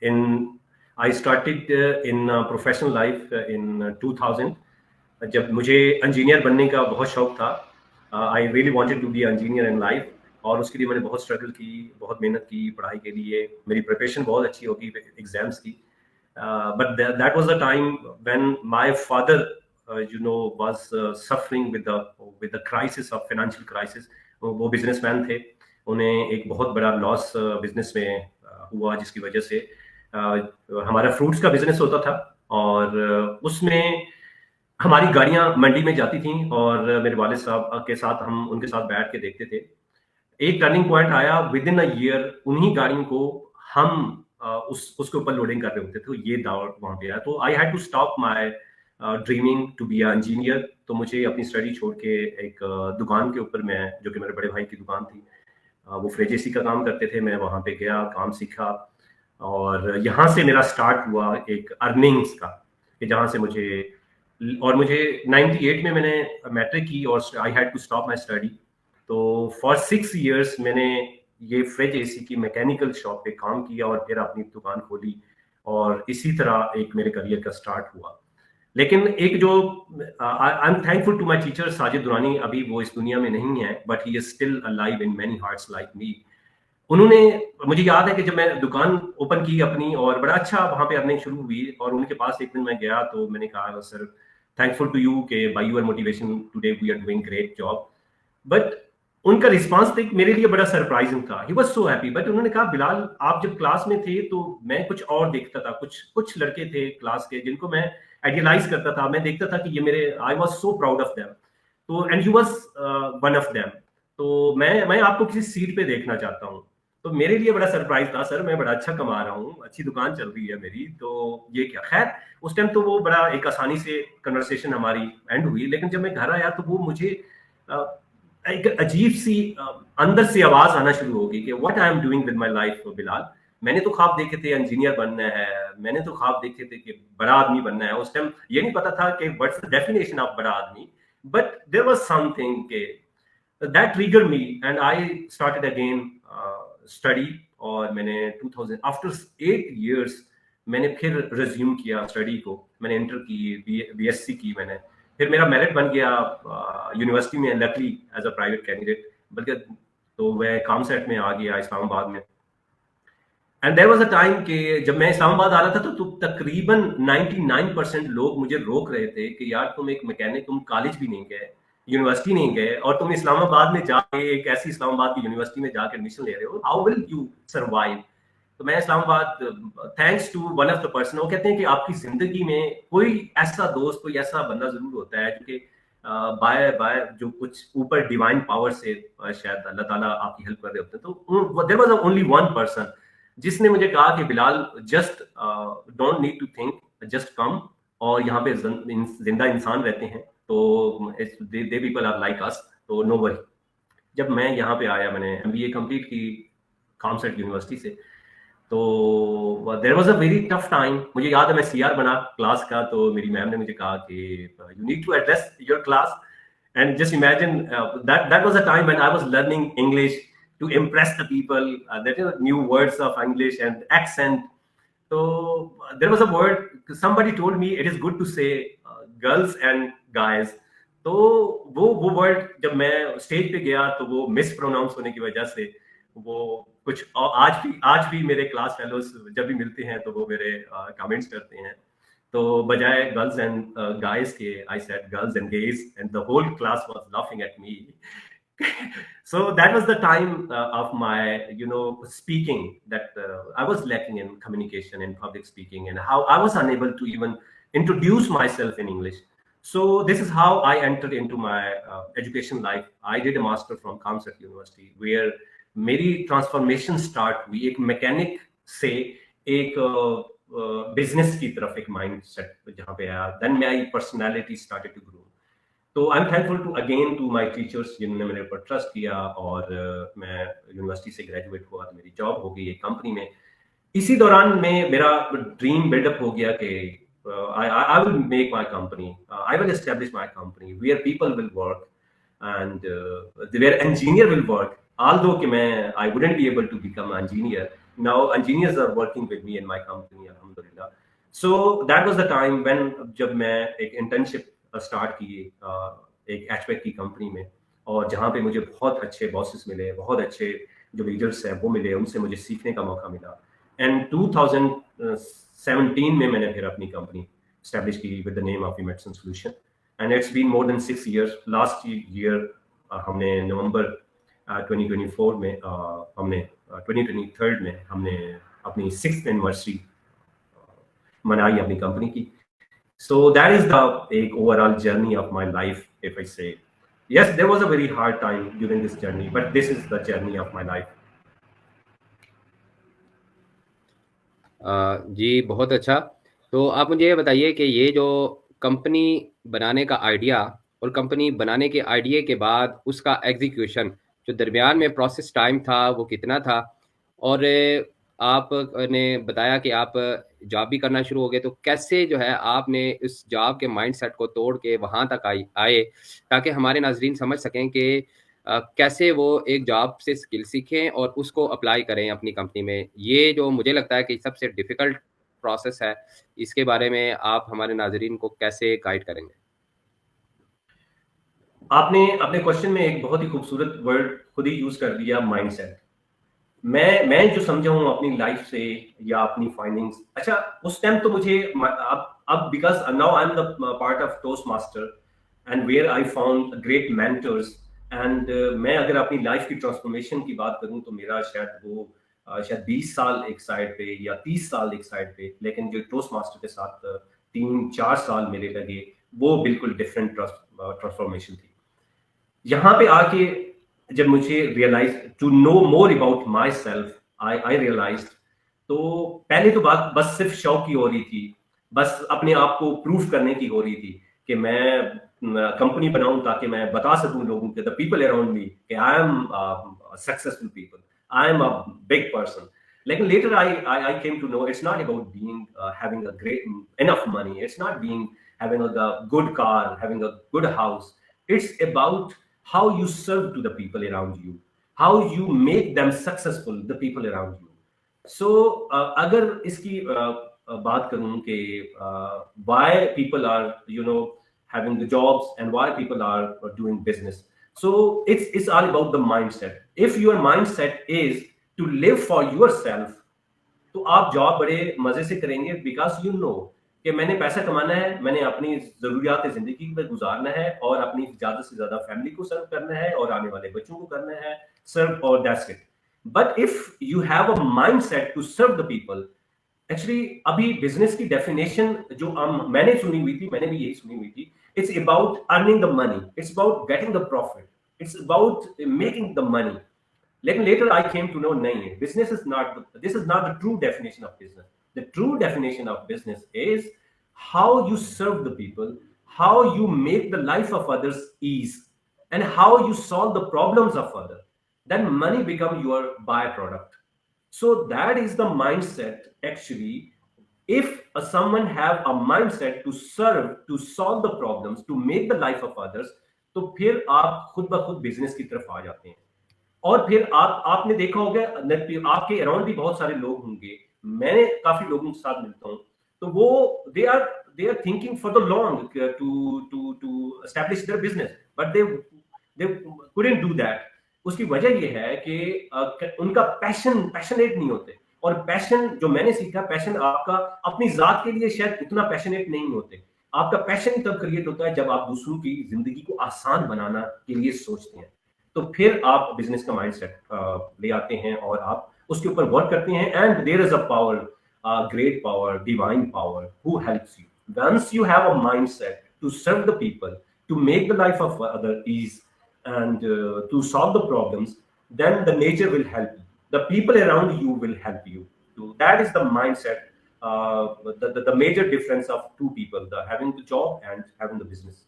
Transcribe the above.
in I started in professional life in 2000. जब मुझे engineer बनने का बहुत शौक था, I really wanted to be engineer in life, और उसके लिए मैंने बहुत स्ट्रगल की, बहुत मेहनत की पढ़ाई के लिए। मेरी प्रिपरेशन बहुत अच्छी होगी एग्जाम्स की, but that was the time when my father was suffering with the crisis of financial crisis. वो बिजनेसमैन थे, उन्हें एक बहुत बड़ा लॉस बिजनेस में हुआ, जिसकी वजह से हमारा फ्रूट्स का बिजनेस होता था, और उसमें हमारी गाड़ियां मंडी में जाती थी, और मेरे वालिद साहब के साथ हम उनके साथ बैठ के देखते थे। एक टर्निंग पॉइंट आया, विद इन अ ईयर उन्हीं गाड़ियों को हम उसके ऊपर लोडिंग कर रहे होते थे, तो ये दौर वहां पे आया। तो I had to stop my dreaming to be a engineer. तो मुझे अपनी स्टडी छोड़ के एक दुकान के ऊपर, मैं जो कि मेरे बड़े भाई की दुकान थी, वो फ्रेंचाइजी का काम करते थे, मैं वहां पे गया, काम सीखा, और यहाँ से मेरा स्टार्ट हुआ एक अर्निंग्स का, कि जहाँ से मुझे 98 में मैंने मैट्रिक की, और I had to stop my study. तो फॉर 6 इयर्स मैंने ये फ्रिज एसी की मैकेनिकल शॉप पे काम किया, और फिर अपनी दुकान खोली, और इसी तरह एक मेरे करियर का स्टार्ट हुआ। लेकिन एक जो I am thankful to my teacher Sajid Durrani, अभी वो इस दुनिया में नहीं है, but he is still alive in many hearts like me. उन्होंने, मुझे याद है कि जब मैं दुकान ओपन की अपनी, और बड़ा अच्छा वहां पे अर्निंग शुरू हुई, और उनके पास एक दिन मैं गया, तो मैंने कहा, सर थैंकफुल टू यू के by your motivation today we are doing great job. But उनका रिस्पांस देख मेरे लिए बड़ा सरप्राइजिंग था। He was so happy. But उन्होंने कहा, बिलाल आप जब क्लास में थे तो मैं कुछ और देखता था, कुछ लड़के थे क्लास के जिनको मैं आइडियलाइज करता था, मैं देखता था कि ये मेरे, I was so proud of them, तो and you was one of them. तो मैं आपको किसी सीट पे देखना चाहता हूँ। तो मेरे लिए बड़ा सरप्राइज था, सर मैं बड़ा अच्छा कमा रहा हूँ, अच्छी दुकान चल रही है मेरी, तो ये क्या। खैर उस टाइम तो वो बड़ा एक आसानी से कन्वर्सेशन हमारी एंड हुई। लेकिन जब मैं घर आया तो वो मुझे एक अजीब सी अंदर से आवाज आना शुरू होगी कि what I am doing with my life Bilal. मैंने तो ख्वाब देखे थे इंजीनियर बनना है, मैंने तो ख्वाब देखे थे कि बड़ा आदमी बनना है। उस टाइम ये नहीं पता था कि व्हाट्स द डेफिनेशन ऑफ बड़ा आदमी, बट देयर वाज समथिंग के that triggered me and I started again study। और मैंने 2000 आफ्टर 8 years मैंने फिर रिज्यूम किया स्टडी को। मैंने इंटर की, बीएससी की मैंने, फिर मेरा मेरिट बन गया यूनिवर्सिटी में, luckily as a private candidate, बल्कि तो मैं कामसेट में आ गया इस्लामाबाद में। And there was a time कि जब मैं इस्लामाबाद आ रहा था तो तकरीबन 99% लोग मुझे रोक रहे थे कि यार तुम एक मैकेनिक, तुम कॉलेज भी नहीं गए, यूनिवर्सिटी नहीं गए, और तुम इस्लामाबाद में जाके एक ऐसी इस्लामाबाद की यूनिवर्सिटी में जाकर एडमिशन ले रहे हो, हाउ विल यू सर्वाइव। तो मैं Islamabad, thanks to one of the person, वो कहते हैं कि आपकी जिंदगी में कोई ऐसा दोस्त, कोई ऐसा बंदा जरूर होता है जो कि बाय बाय जो कुछ ऊपर डिवाइन पावर से शायद अल्लाह ताला आपकी हेल्प कर रहे होते हैं। तो there was only one person जिसने मुझे कहा कि Bilal just don't need to think, just come, और यहाँ पे जिंदा इंसान रहते हैं, तो they people are like us, तो नो वरी। जब मैं यहाँ पे आया, मैंने एमबीए कंप्लीट की कामसेट यूनिवर्सिटी से, तो there was a very tough time. मुझे याद है मैं सीआर बना क्लास का, तो मेरी मैम ने मुझे कहा कि you need to address your class, and just imagine that was a time when I was learning English to impress the people, that new words of English and accent. So there was a word, somebody told me it is good to say girls and guys. तो वो word जब मैं stage पे गया तो वो miss pronounce होने की वजह से वो कुछ, आज भी मेरे क्लास फेलोज जब भी मिलते हैं तो वो मेरे कमेंट्स करते हैं। तो बजाय गर्ल्स एंड गाइस के, I said girls and gays, and the whole class was laughing at me. So that was the time of my speaking, that I was lacking in communication and public speaking, and how I was unable to even introduce myself in English. So this is how I entered into my education life. I did a master from Kamsat University, where मेरी transformation start हुई एक mechanic से एक business की तरफ, एक mind set जहाँ पे आया। Then my personality started to grow. तो I am thankful to again to my teachers जिन्होंने मेरे ऊपर ट्रस्ट किया, और मैं यूनिवर्सिटी से ग्रेजुएट हुआ तो मेरी जॉब हो गई एक कंपनी में। इसी दौरान में मेरा ड्रीम बिल्डअप हो गया कि I will make my company, I will establish my company where people will work and where engineer will work. Although कि मैं I wouldn't be able to become an engineer, now engineers are working with me in my company, alhamdulillah. So that was the time when जब मैं एक internship start की एक HVAC की company में, और जहाँ पे मुझे बहुत अच्छे बॉसेस मिले, बहुत अच्छे जो लीडर्स हैं वो मिले, उनसे मुझे सीखने का मौका मिला. एंड 2017 में मैंने फिर अपनी कंपनी स्टैब्लिश की with the name of medicine solution, and it's been more than 6 years. Last year हमने नवंबर 2024 में हमने 2023 में हमने अपनी 6th एनिवर्सरी मनाई अपनी कंपनी की. So that is the overall journey of my life, if I say. Yes, there was a very hard time during this journey, but this is the journey of my life. जी बहुत अच्छा. तो आप मुझे ये बताइए कि ये जो कंपनी बनाने का आइडिया और कंपनी बनाने के आइडिया के बाद उसका एग्जीक्यूशन, जो दरमियान में प्रोसेस टाइम था वो कितना था, और आपने बताया कि आप जॉब भी करना शुरू हो गए, तो कैसे जो है आपने उस जॉब के माइंडसेट को तोड़ के वहाँ तक आए, ताकि हमारे नाजरीन समझ सकें कि कैसे वो एक जॉब से स्किल सीखें और उसको अप्लाई करें अपनी कंपनी में. ये जो मुझे लगता है कि सबसे डिफ़िकल्ट प्रोसेस है, इसके बारे में आप हमारे नाजरीन को कैसे गाइड करेंगे? आपने अपने क्वेश्चन में एक बहुत ही खूबसूरत वर्ड खुद ही यूज कर दिया, माइंडसेट. मैं जो समझा हूँ अपनी लाइफ से या अपनी फाइंडिंग्स, अच्छा उस टाइम तो मुझे अब because now I am the part of Toast Master and where I found great mentors, and मैं अगर अपनी लाइफ की ट्रांसफॉर्मेशन की बात करूँ तो मेरा शायद 20 साल एक साइड पे या 30 साल एक साइड पे, लेकिन जो टोस्ट मास्टर के साथ 3-4 साल मेरे लगे वो बिल्कुल डिफरेंट ट्रांसफॉर्मेशन थी. यहाँ पे आके जब मुझे realise to know more about my self, I realise, तो पहले तो बात बस सिर्फ शौक की हो रही थी, बस अपने आप को प्रूफ करने की हो रही थी कि मैं कंपनी बनाऊं ताकि मैं बता सकूं लोगों के, द पीपल अराउंड मी, कि I am successful people, I am a big person. लेकिन later I came to know it's not about being having a great enough money, it's not being having a good car, having a good house. It's about how you serve to the people around you, how you make them successful, the people around you. So agar iski baat karun ke why people are having the jobs and why people are doing business, so it's all about the mindset. If your mindset is to live for yourself, तो आप job बड़े मजे से करेंगे, because you know कि मैंने पैसा कमाना है, मैंने अपनी जरूरियात जिंदगी में गुजारना है और अपनी ज्यादा से ज्यादा फैमिली को सर्व करना है और आने वाले बच्चों को करना है सर्व, और that's it. But if you have a mindset to serve the people, actually अभी बिजनेस की डेफिनेशन जो मैंने सुनी हुई थी, मैंने भी यही सुनी हुई थी, it's about earning the money, it's about getting the profit, it's about making the money. Lekin later I came to know, nahi, business is not, this is not the true definition of business. The true definition of business is how you serve the people, how you make the life of others ease, and how you solve the problems of others. Then money become your byproduct. So that is the mindset actually. If someone have a mindset to serve, to solve the problems, to make the life of others, तो फिर आप खुद ब खुद business की तरफ आ जाते हैं. और फिर आपने देखा होगा आपके अराउंड भी बहुत सारे लोग होंगे, मैंने काफी लोगों के साथ मिलता हूँ, तो वो they are thinking for the long to establish their business, but they couldn't do that. उसकी वजह ये है कि उनका पैशनेट नहीं होते. और पैशन जो मैंने सीखा, पैशन आपका अपनी जात के लिए शायद उतना पैशनेट नहीं होते. आपका पैशन तब क्रिएट होता है जब आप दूसरों की जिंदगी को आसान बनाना के लिए सोचते हैं, तो फिर आप बिजनेस का माइंडसेट ले आते हैं और आप उसके ऊपर वर्क करते हैं. And there is a power, great power, divine power who helps you. Once you have a mindset to serve the people, to make the life of other ease, and to solve the problems, then the nature will help you, the people around you will help you. So that is the mindset, the major difference of two people, the having the job and having the business.